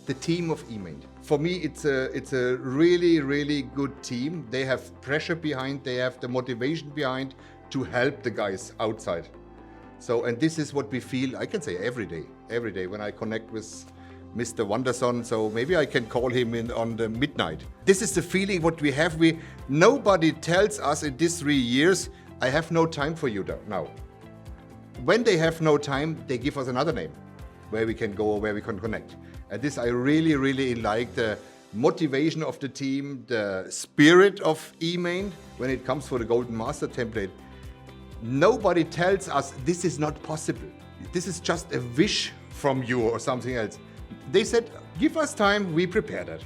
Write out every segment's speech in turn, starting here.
the team of eMaint. For me, it's a really, really good team. They have pressure behind, they have the motivation behind to help the guys outside. So, and this is what we feel, I can say every day when I connect with Mr. Wanderson, so maybe I can call him in on the midnight. This is the feeling what we have. Nobody tells us in these 3 years, I have no time for you now. When they have no time, they give us another name where we can go, where we can connect. And this I really, really like, the motivation of the team, the spirit of eMaint when it comes for the Golden Master template. Nobody tells us this is not possible. This is just a wish from you or something else. They said, give us time, we prepare that.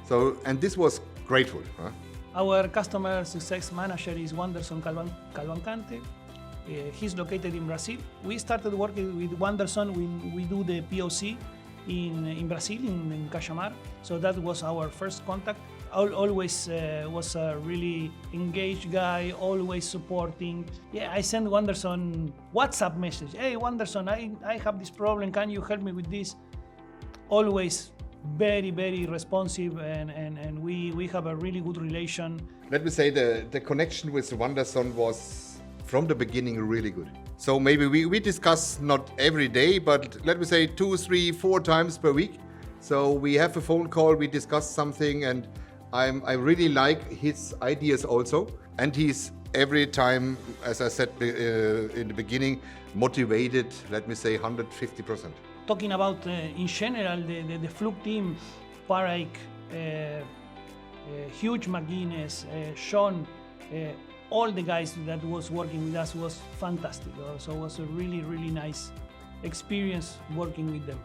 So, and this was grateful. Huh? Our customer success manager is Wanderson Calvancante. He's located in Brazil. We started working with Wanderson when we do the POC in Brazil, in Cajamar. So that was our first contact. Always was a really engaged guy, always supporting. Yeah, I sent Wanderson WhatsApp message. Hey Wanderson, I have this problem, can you help me with this? Always very, very responsive, and we have a really good relation. Let me say the connection with Wanderson was from the beginning really good. So maybe we discuss not every day, but let me say 2, 3, 4 times per week. So we have a phone call, we discuss something, and I really like his ideas also. And he's every time, as I said in the beginning, motivated, let me say 150%. Talking about in general the Fluke team, Parike, Hugh McGuinness, Sean, all the guys that was working with us was fantastic. So it was a really, really nice experience working with them.